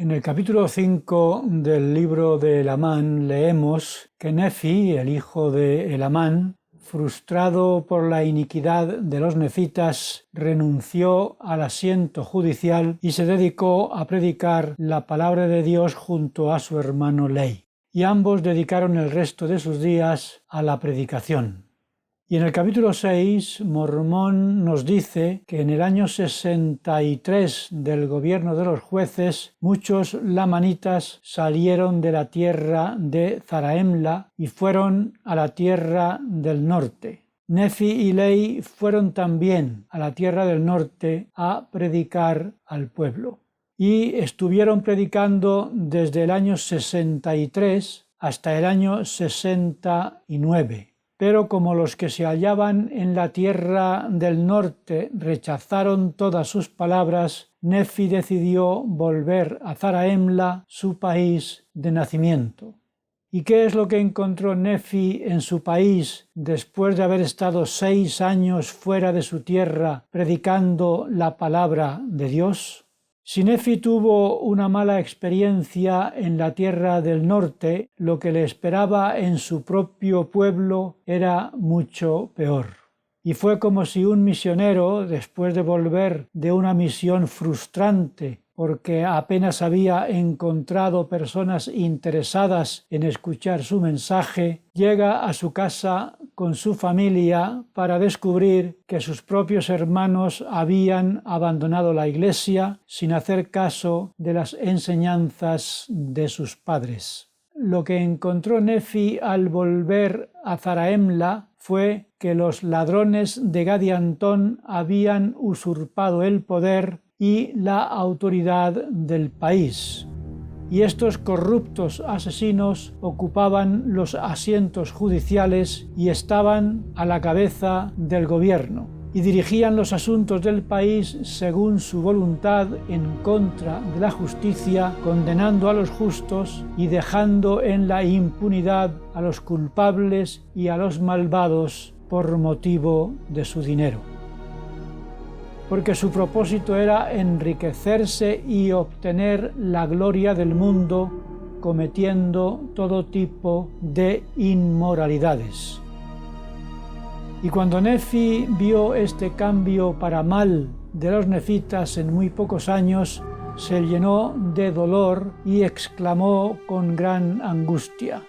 En el capítulo 5 del libro de Elamán leemos que Nefi, el hijo de Elamán, frustrado por la iniquidad de los nefitas, renunció al asiento judicial y se dedicó a predicar la palabra de Dios junto a su hermano Lei. Y ambos dedicaron el resto de sus días a la predicación. Y en el capítulo 6, Mormón nos dice que en el año 63 del gobierno de los jueces, muchos lamanitas salieron de la tierra de Zarahemla y fueron a la tierra del norte. Nefi y Lei fueron también a la tierra del norte a predicar al pueblo. Y estuvieron predicando desde el año 63 hasta el año 69. Pero como los que se hallaban en la tierra del norte rechazaron todas sus palabras, Nefi decidió volver a Zarahemla, su país de nacimiento. ¿Y qué es lo que encontró Nefi en su país después de haber estado 6 años fuera de su tierra predicando la palabra de Dios? Si Nefi tuvo una mala experiencia en la tierra del norte, lo que le esperaba en su propio pueblo era mucho peor. Y fue como si un misionero, después de volver de una misión frustrante, porque apenas había encontrado personas interesadas en escuchar su mensaje, llega a su casa con su familia para descubrir que sus propios hermanos habían abandonado la iglesia sin hacer caso de las enseñanzas de sus padres. Lo que encontró Nefi al volver a Zarahemla fue que los ladrones de Gadiantón habían usurpado el poder y la autoridad del país. Y estos corruptos asesinos ocupaban los asientos judiciales y estaban a la cabeza del gobierno, y dirigían los asuntos del país según su voluntad en contra de la justicia, condenando a los justos y dejando en la impunidad a los culpables y a los malvados por motivo de su dinero. Porque su propósito era enriquecerse y obtener la gloria del mundo, cometiendo todo tipo de inmoralidades. Y cuando Nefi vio este cambio para mal de los nefitas en muy pocos años, se llenó de dolor y exclamó con gran angustia: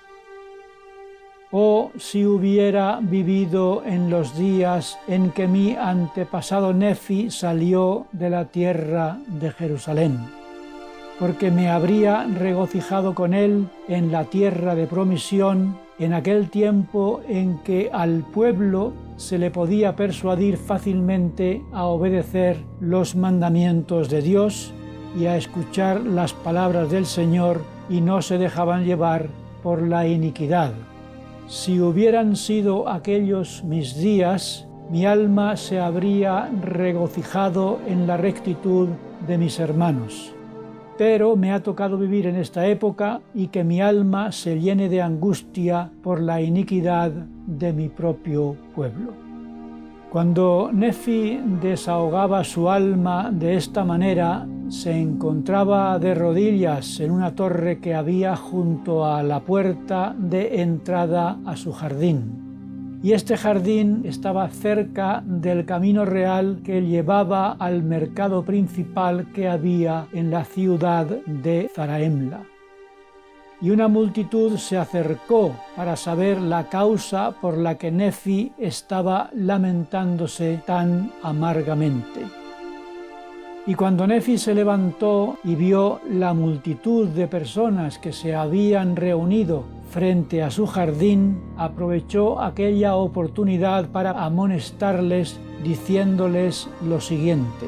«Oh, si hubiera vivido en los días en que mi antepasado Nefi salió de la tierra de Jerusalén, porque me habría regocijado con él en la tierra de promisión, en aquel tiempo en que al pueblo se le podía persuadir fácilmente a obedecer los mandamientos de Dios y a escuchar las palabras del Señor y no se dejaban llevar por la iniquidad. Si hubieran sido aquellos mis días, mi alma se habría regocijado en la rectitud de mis hermanos. Pero me ha tocado vivir en esta época y que mi alma se llene de angustia por la iniquidad de mi propio pueblo». Cuando Nefi desahogaba su alma de esta manera, se encontraba de rodillas en una torre que había junto a la puerta de entrada a su jardín. Y este jardín estaba cerca del camino real que llevaba al mercado principal que había en la ciudad de Zarahemla. Y una multitud se acercó para saber la causa por la que Nefi estaba lamentándose tan amargamente. Y cuando Nefi se levantó y vio la multitud de personas que se habían reunido frente a su jardín, aprovechó aquella oportunidad para amonestarles, diciéndoles lo siguiente: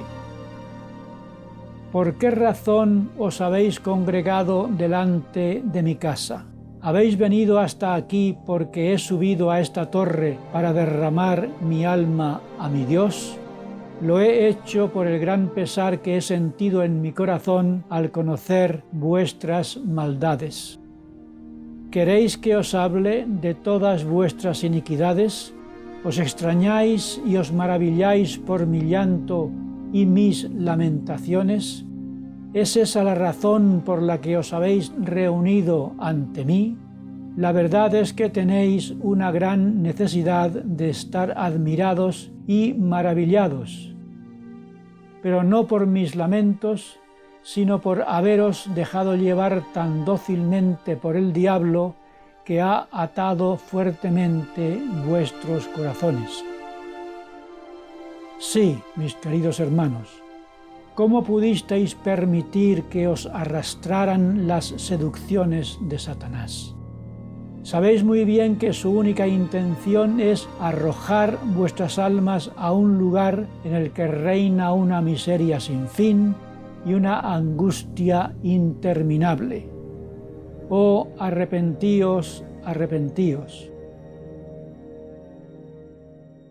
«¿Por qué razón os habéis congregado delante de mi casa? ¿Habéis venido hasta aquí porque he subido a esta torre para derramar mi alma a mi Dios? Lo he hecho por el gran pesar que he sentido en mi corazón al conocer vuestras maldades. ¿Queréis que os hable de todas vuestras iniquidades? ¿Os extrañáis y os maravilláis por mi llanto y mis lamentaciones? ¿Es esa la razón por la que os habéis reunido ante mí? La verdad es que tenéis una gran necesidad de estar admirados y maravillados, pero no por mis lamentos, sino por haberos dejado llevar tan dócilmente por el diablo que ha atado fuertemente vuestros corazones. Sí, mis queridos hermanos, ¿cómo pudisteis permitir que os arrastraran las seducciones de Satanás? Sabéis muy bien que su única intención es arrojar vuestras almas a un lugar en el que reina una miseria sin fin y una angustia interminable. Oh, arrepentíos, arrepentíos.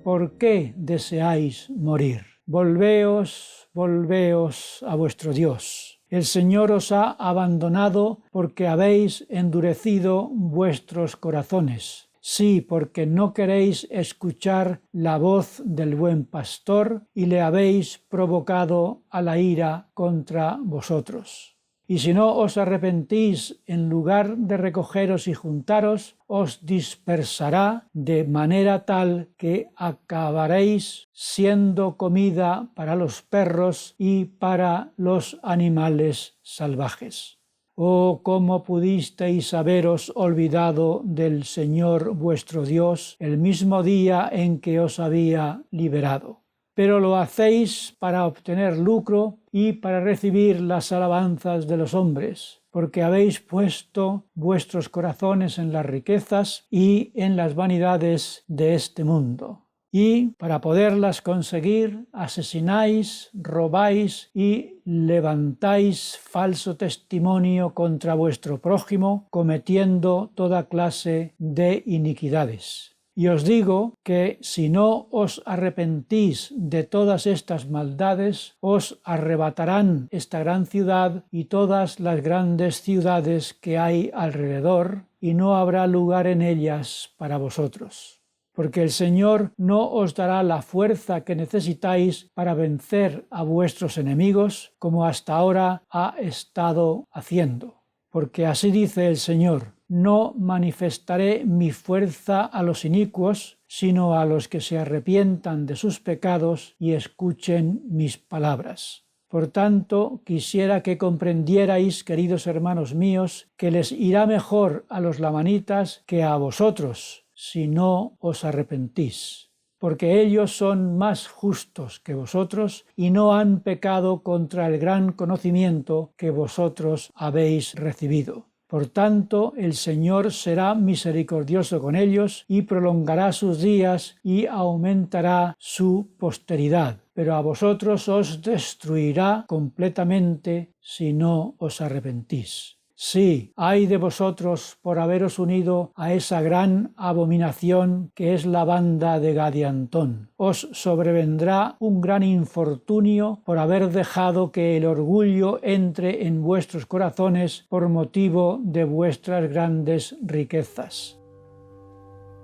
¿Por qué deseáis morir? Volveos, volveos a vuestro Dios. El Señor os ha abandonado porque habéis endurecido vuestros corazones. Sí, porque no queréis escuchar la voz del buen pastor y le habéis provocado a la ira contra vosotros. Y si no os arrepentís, en lugar de recogeros y juntaros, os dispersará de manera tal que acabaréis siendo comida para los perros y para los animales salvajes. Oh, cómo pudisteis haberos olvidado del Señor vuestro Dios el mismo día en que os había liberado. Pero lo hacéis para obtener lucro y para recibir las alabanzas de los hombres, porque habéis puesto vuestros corazones en las riquezas y en las vanidades de este mundo. Y para poderlas conseguir, asesináis, robáis y levantáis falso testimonio contra vuestro prójimo, cometiendo toda clase de iniquidades. Y os digo que si no os arrepentís de todas estas maldades, os arrebatarán esta gran ciudad y todas las grandes ciudades que hay alrededor, y no habrá lugar en ellas para vosotros. Porque el Señor no os dará la fuerza que necesitáis para vencer a vuestros enemigos, como hasta ahora ha estado haciendo. Porque así dice el Señor: no manifestaré mi fuerza a los inicuos, sino a los que se arrepientan de sus pecados y escuchen mis palabras. Por tanto, quisiera que comprendierais, queridos hermanos míos, que les irá mejor a los lamanitas que a vosotros, si no os arrepentís. Porque ellos son más justos que vosotros y no han pecado contra el gran conocimiento que vosotros habéis recibido. Por tanto, el Señor será misericordioso con ellos y prolongará sus días y aumentará su posteridad. Pero a vosotros os destruirá completamente si no os arrepentís. Sí, ay de vosotros por haberos unido a esa gran abominación que es la banda de Gadiantón. Os sobrevendrá un gran infortunio por haber dejado que el orgullo entre en vuestros corazones por motivo de vuestras grandes riquezas.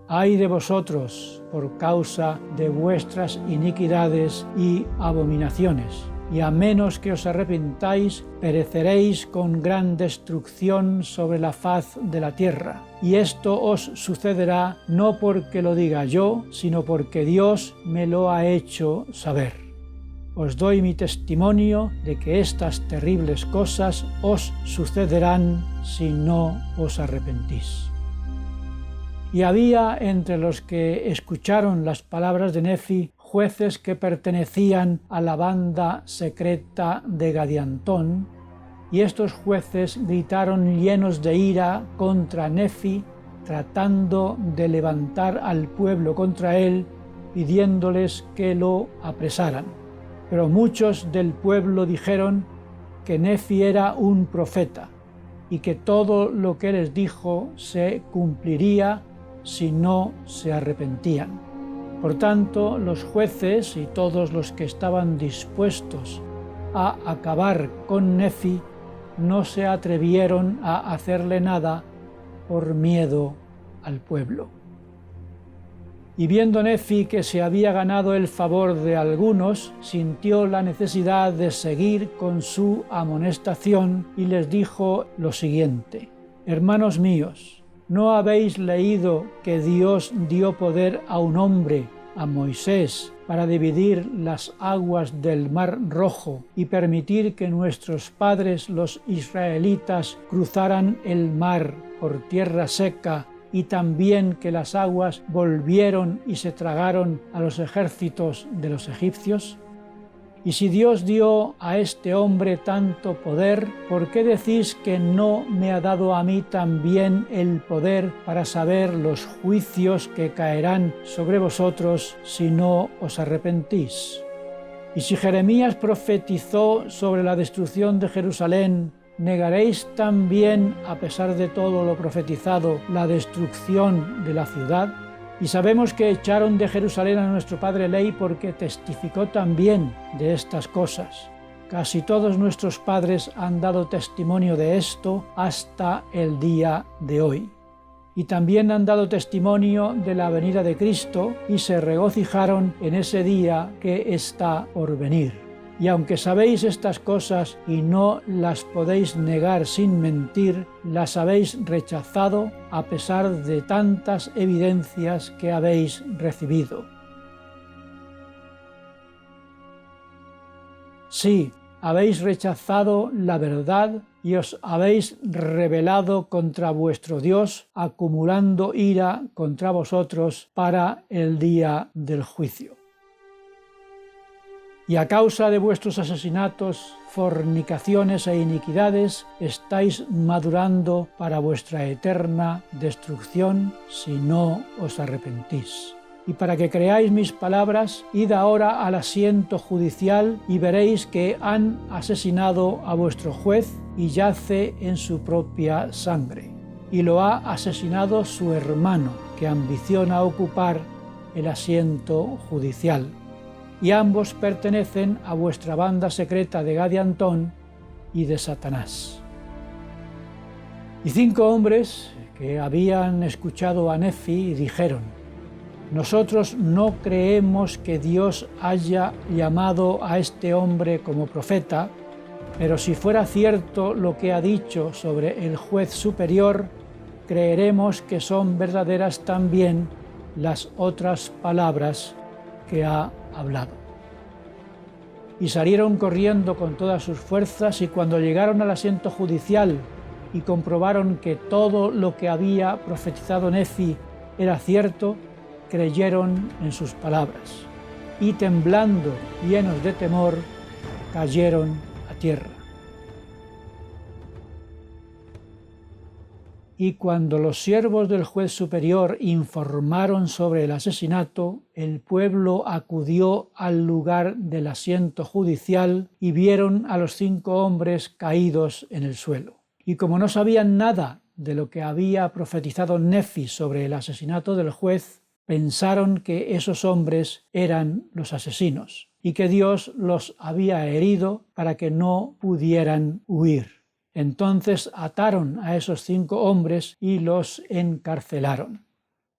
Ay de vosotros por causa de vuestras iniquidades y abominaciones. Y a menos que os arrepintáis, pereceréis con gran destrucción sobre la faz de la tierra. Y esto os sucederá no porque lo diga yo, sino porque Dios me lo ha hecho saber. Os doy mi testimonio de que estas terribles cosas os sucederán si no os arrepentís. Y había entre los que escucharon las palabras de Nefi jueces que pertenecían a la banda secreta de Gadiantón, y estos jueces gritaron llenos de ira contra Nefi, tratando de levantar al pueblo contra él, pidiéndoles que lo apresaran. Pero muchos del pueblo dijeron que Nefi era un profeta y que todo lo que les dijo se cumpliría si no se arrepentían. Por tanto, los jueces y todos los que estaban dispuestos a acabar con Nefi no se atrevieron a hacerle nada por miedo al pueblo. Y viendo Nefi que se había ganado el favor de algunos, sintió la necesidad de seguir con su amonestación y les dijo lo siguiente: Hermanos míos, ¿no habéis leído que Dios dio poder a un hombre, a Moisés, para dividir las aguas del Mar Rojo y permitir que nuestros padres los israelitas cruzaran el mar por tierra seca, y también que las aguas volvieron y se tragaron a los ejércitos de los egipcios? Y si Dios dio a este hombre tanto poder, ¿por qué decís que no me ha dado a mí también el poder para saber los juicios que caerán sobre vosotros si no os arrepentís? Y si Jeremías profetizó sobre la destrucción de Jerusalén, ¿negaréis también, a pesar de todo lo profetizado, la destrucción de la ciudad? Y sabemos que echaron de Jerusalén a nuestro padre Ley porque testificó también de estas cosas. Casi todos nuestros padres han dado testimonio de esto hasta el día de hoy. Y también han dado testimonio de la venida de Cristo y se regocijaron en ese día que está por venir. Y aunque sabéis estas cosas y no las podéis negar sin mentir, las habéis rechazado a pesar de tantas evidencias que habéis recibido. Sí, habéis rechazado la verdad y os habéis rebelado contra vuestro Dios, acumulando ira contra vosotros para el día del juicio. Y a causa de vuestros asesinatos, fornicaciones e iniquidades, estáis madurando para vuestra eterna destrucción si no os arrepentís. Y para que creáis mis palabras, id ahora al asiento judicial y veréis que han asesinado a vuestro juez y yace en su propia sangre. Y lo ha asesinado su hermano, que ambiciona ocupar el asiento judicial. Y ambos pertenecen a vuestra banda secreta de Gad y Antón y de Satanás. Y 5 hombres que habían escuchado a Nefi dijeron: nosotros no creemos que Dios haya llamado a este hombre como profeta, pero si fuera cierto lo que ha dicho sobre el juez superior, creeremos que son verdaderas también las otras palabras que ha hablado. Y salieron corriendo con todas sus fuerzas, y cuando llegaron al asiento judicial y comprobaron que todo lo que había profetizado Nefi era cierto, creyeron en sus palabras, y temblando, llenos de temor, cayeron a tierra. Y cuando los siervos del juez superior informaron sobre el asesinato, el pueblo acudió al lugar del asiento judicial y vieron a los 5 hombres caídos en el suelo. Y como no sabían nada de lo que había profetizado Nefi sobre el asesinato del juez, pensaron que esos hombres eran los asesinos y que Dios los había herido para que no pudieran huir. Entonces ataron a esos 5 hombres y los encarcelaron.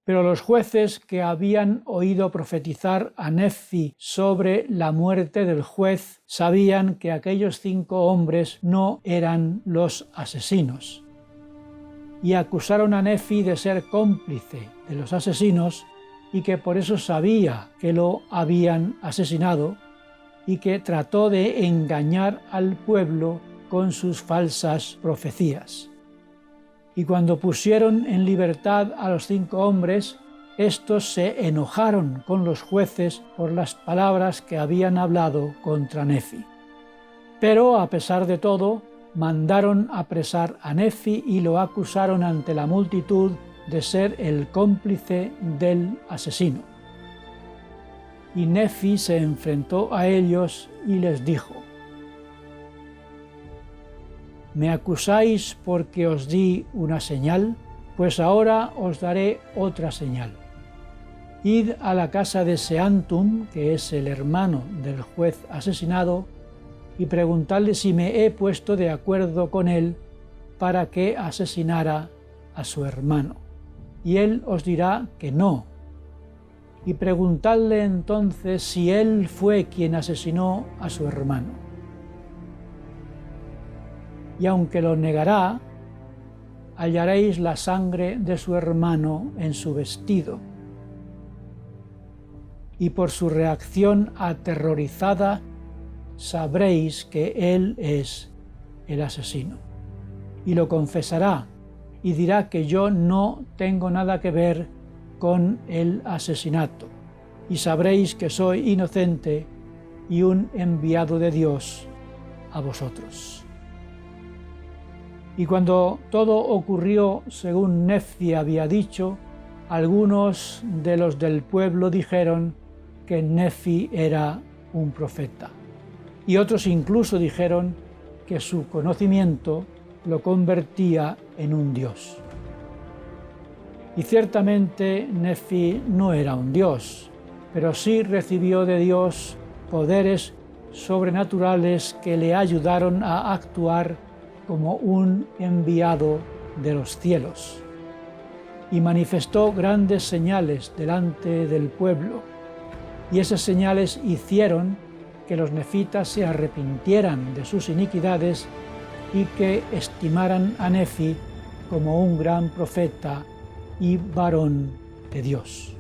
Pero los jueces que habían oído profetizar a Nefi sobre la muerte del juez sabían que aquellos 5 hombres no eran los asesinos. Y acusaron a Nefi de ser cómplice de los asesinos y que por eso sabía que lo habían asesinado y que trató de engañar al pueblo con sus falsas profecías. Y cuando pusieron en libertad a los 5 hombres, estos se enojaron con los jueces por las palabras que habían hablado contra Nefi. Pero a pesar de todo, mandaron apresar a Nefi y lo acusaron ante la multitud de ser el cómplice del asesino. Y Nefi se enfrentó a ellos y les dijo: ¿me acusáis porque os di una señal? Pues ahora os daré otra señal. Id a la casa de Seantum, que es el hermano del juez asesinado, y preguntadle si me he puesto de acuerdo con él para que asesinara a su hermano. Y él os dirá que no. y preguntadle entonces si él fue quien asesinó a su hermano. Y aunque lo negará, hallaréis la sangre de su hermano en su vestido. Y por su reacción aterrorizada sabréis que él es el asesino. Y lo confesará y dirá que yo no tengo nada que ver con el asesinato. Y sabréis que soy inocente y un enviado de Dios a vosotros. Y cuando todo ocurrió según Nefi había dicho, algunos de los del pueblo dijeron que Nefi era un profeta. Y otros incluso dijeron que su conocimiento lo convertía en un dios. Y ciertamente Nefi no era un dios, pero sí recibió de Dios poderes sobrenaturales que le ayudaron a actuar como un enviado de los cielos. Y manifestó grandes señales delante del pueblo, y esas señales hicieron que los nefitas se arrepintieran de sus iniquidades y que estimaran a Nefi como un gran profeta y varón de Dios.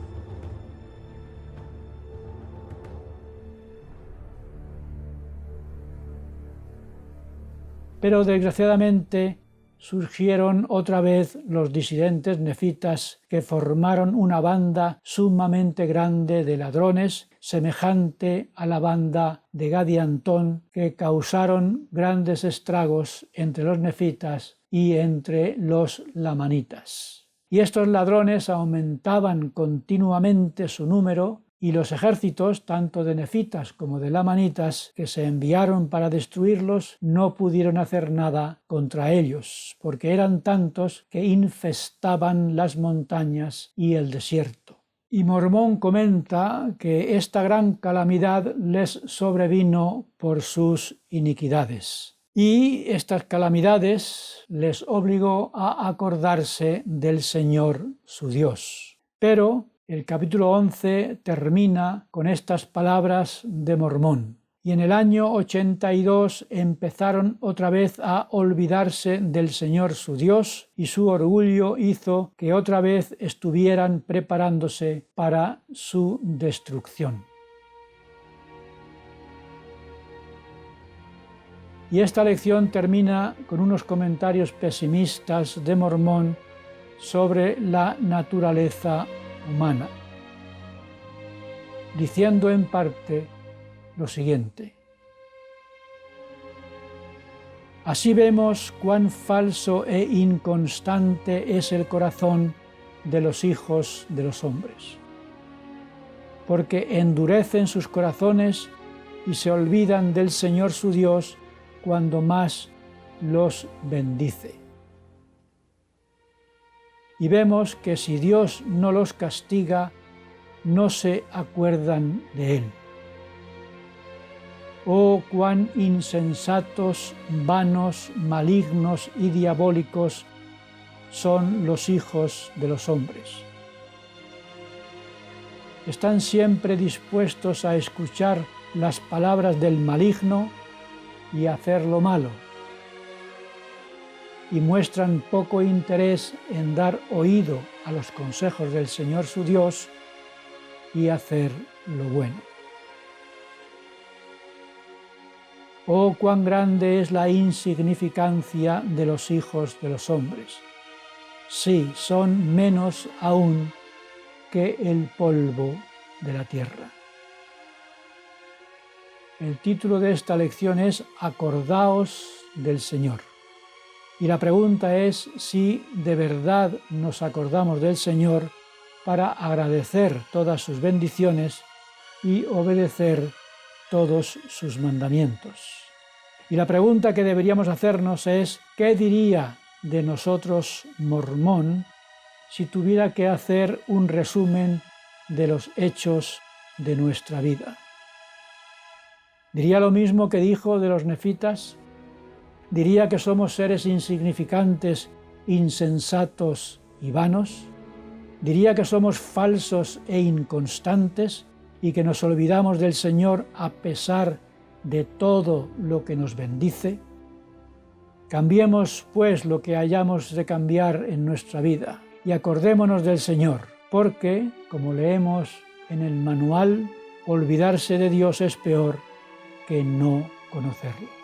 Pero desgraciadamente surgieron otra vez los disidentes nefitas que formaron una banda sumamente grande de ladrones, semejante a la banda de Gad y Antón, que causaron grandes estragos entre los nefitas y entre los lamanitas. Y estos ladrones aumentaban continuamente su número, y los ejércitos, tanto de nefitas como de lamanitas, que se enviaron para destruirlos, no pudieron hacer nada contra ellos, porque eran tantos que infestaban las montañas y el desierto. Y Mormón comenta que esta gran calamidad les sobrevino por sus iniquidades. Y estas calamidades les obligó a acordarse del Señor su Dios. Pero el capítulo 11 termina con estas palabras de Mormón. Y en el año 82 empezaron otra vez a olvidarse del Señor su Dios, y su orgullo hizo que otra vez estuvieran preparándose para su destrucción. Y esta lección termina con unos comentarios pesimistas de Mormón sobre la naturaleza humana, diciendo en parte lo siguiente: así vemos cuán falso e inconstante es el corazón de los hijos de los hombres, porque endurecen sus corazones y se olvidan del Señor su Dios cuando más los bendice. Y vemos que si Dios no los castiga, no se acuerdan de Él. Oh, cuán insensatos, vanos, malignos y diabólicos son los hijos de los hombres. Están siempre dispuestos a escuchar las palabras del maligno y hacer lo malo, y muestran poco interés en dar oído a los consejos del Señor su Dios y hacer lo bueno. Oh, cuán grande es la insignificancia de los hijos de los hombres. Sí, son menos aún que el polvo de la tierra. El título de esta lección es Acordaos del Señor. Y la pregunta es si de verdad nos acordamos del Señor para agradecer todas sus bendiciones y obedecer todos sus mandamientos. Y la pregunta que deberíamos hacernos es: ¿qué diría de nosotros Mormón si tuviera que hacer un resumen de los hechos de nuestra vida? ¿Diría lo mismo que dijo de los nefitas? ¿Diría que somos seres insignificantes, insensatos y vanos? Diría que somos falsos e inconstantes y que nos olvidamos del Señor a pesar de todo lo que nos bendice. Cambiemos, pues, lo que hayamos de cambiar en nuestra vida y acordémonos del Señor, porque, como leemos en el manual, olvidarse de Dios es peor que no conocerlo.